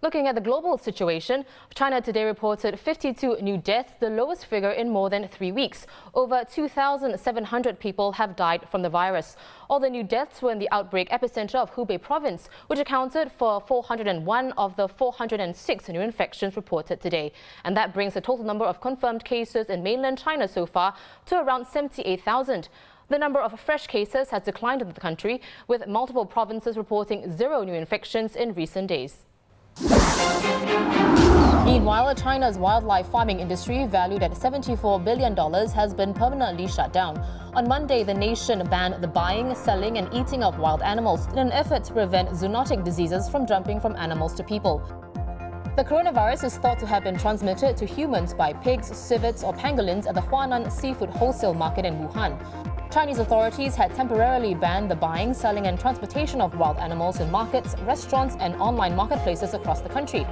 Looking at the global situation, China today reported 52 new deaths, the lowest figure in more than 3 weeks. Over 2,700 people have died from the virus. All the new deaths were in the outbreak epicenter of Hubei province, which accounted for 401 of the 406 new infections reported today. And that brings the total number of confirmed cases in mainland China so far to around 78,000. The number of fresh cases has declined in the country, with multiple provinces reporting 0 new infections in recent days. Meanwhile, China's wildlife farming industry, valued at $74 billion, has been permanently shut down. On Monday, the nation banned the buying, selling and eating of wild animals in an effort to prevent zoonotic diseases from jumping from animals to people. The coronavirus is thought to have been transmitted to humans by pigs, civets or pangolins at the Huanan Seafood Wholesale Market in Wuhan. Chinese authorities had temporarily banned the buying, selling and transportation of wild animals in markets, restaurants and online marketplaces across the country.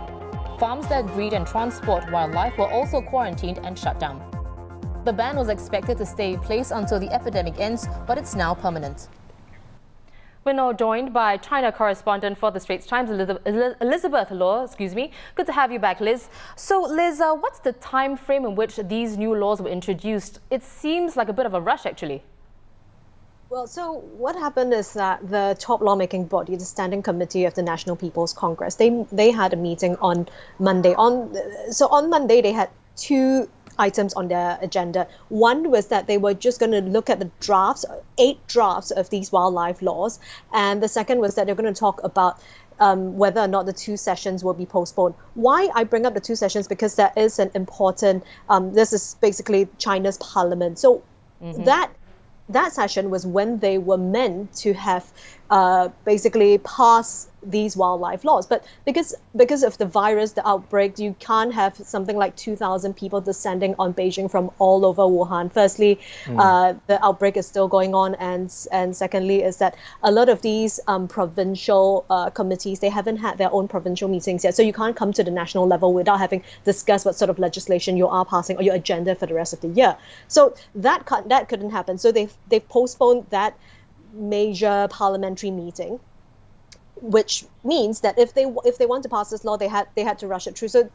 Farms that breed and transport wildlife were also quarantined and shut down. The ban was expected to stay in place until the epidemic ends, but it's now permanent. We're now joined by China correspondent for the Straits Times, Elizabeth Law. Good to have you back, Liz. So, Liz, what's the time frame in which these new laws were introduced? It seems like a bit of a rush, actually. Well, so what happened is that the top lawmaking body, the Standing Committee of the National People's Congress, they had a meeting on Monday. On Monday, they had 2 items on their agenda. One was that they were just going to look at the drafts, 8 drafts of these wildlife laws. And the second was that they're going to talk about whether or not the 2 sessions will be postponed. Why I bring up the 2 sessions? Because that is an important, this is basically China's parliament. So that session was when they were meant to have basically pass these wildlife laws. But because of the virus, the outbreak, you can't have something like 2,000 people descending on Beijing from all over Wuhan. Firstly, the outbreak is still going on. And secondly is that a lot of these provincial committees, they haven't had their own provincial meetings yet. So you can't come to the national level without having discussed what sort of legislation you are passing or your agenda for the rest of the year. So that couldn't happen. So they've postponed that major parliamentary meeting, which means that if they want to pass this law, they had to rush it through. So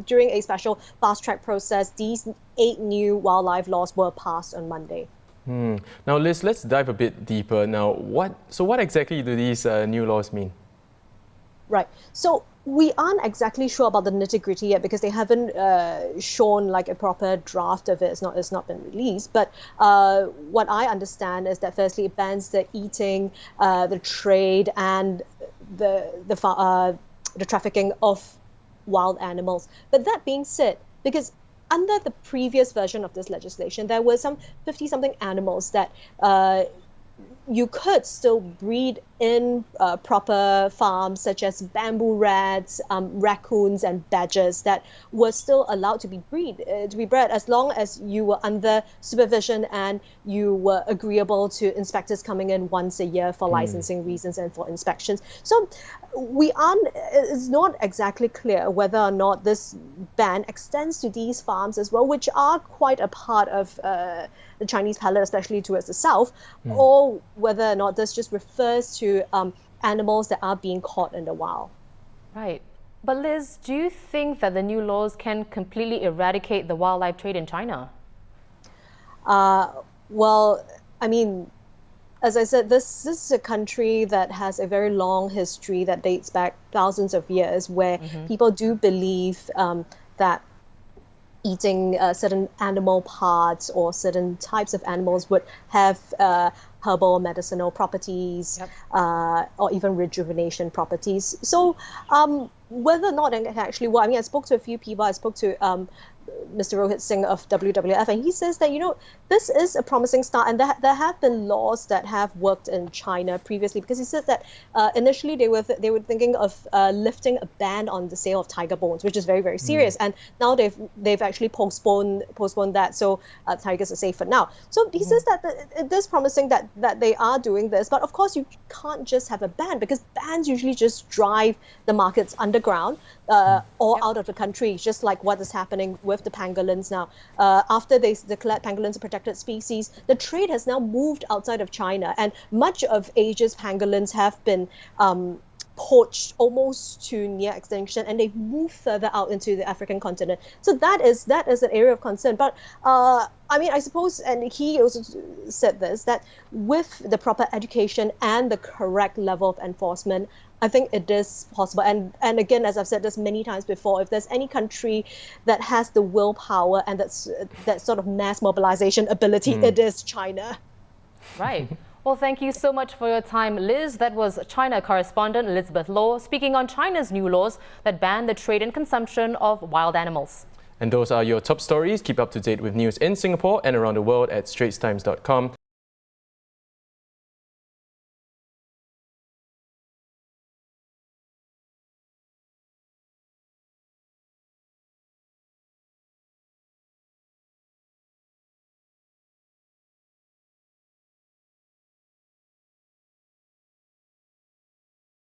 during a special fast-track process, these 8 new wildlife laws were passed on Monday. Now, Liz, let's dive a bit deeper. Now, what exactly do these new laws mean? Right. So we aren't exactly sure about the nitty-gritty yet because they haven't shown like a proper draft of it. It's not been released. But what I understand is that firstly, it bans the eating, the trade, and the trafficking of wild animals. But that being said, because under the previous version of this legislation, there were some 50-something animals that you could still breed in proper farms, such as bamboo rats, raccoons, and badgers that were still allowed to be bred as long as you were under supervision and you were agreeable to inspectors coming in once a year for licensing reasons and for inspections. So it's not exactly clear whether or not this ban extends to these farms as well, which are quite a part of the Chinese palate, especially towards the south, or whether or not this just refers to animals that are being caught in the wild. Right. But Liz, do you think that the new laws can completely eradicate the wildlife trade in China? Well, I mean, as I said, this is a country that has a very long history that dates back thousands of years, where people do believe that eating certain animal parts or certain types of animals would have herbal medicinal properties, or even rejuvenation properties. So whether or not it can actually work, I mean, I spoke to a few people. I spoke to Mr. Rohit Singh of WWF, and he says that, this is a promising start, and there have been laws that have worked in China previously, because he said that initially they were thinking of lifting a ban on the sale of tiger bones, which is very, very serious, and now they've actually postponed that, so tigers are safe for now. So he says that it is promising that they are doing this, but of course you can't just have a ban, because bans usually just drive the markets underground or out of the country, just like what is happening with the pangolins now. After they declared pangolins a protected species, the trade has now moved outside of China, and much of Asia's pangolins have been poached almost to near extinction, and they've moved further out into the African continent. So that is an area of concern. But I mean, I suppose, and he also said this, that with the proper education and the correct level of enforcement, I think it is possible. And again, as I've said this many times before, if there's any country that has the willpower and that sort of mass mobilization ability, it is China. Right. Well, thank you so much for your time, Liz. That was China correspondent Elizabeth Law speaking on China's new laws that ban the trade and consumption of wild animals. And those are your top stories. Keep up to date with news in Singapore and around the world at straitstimes.com.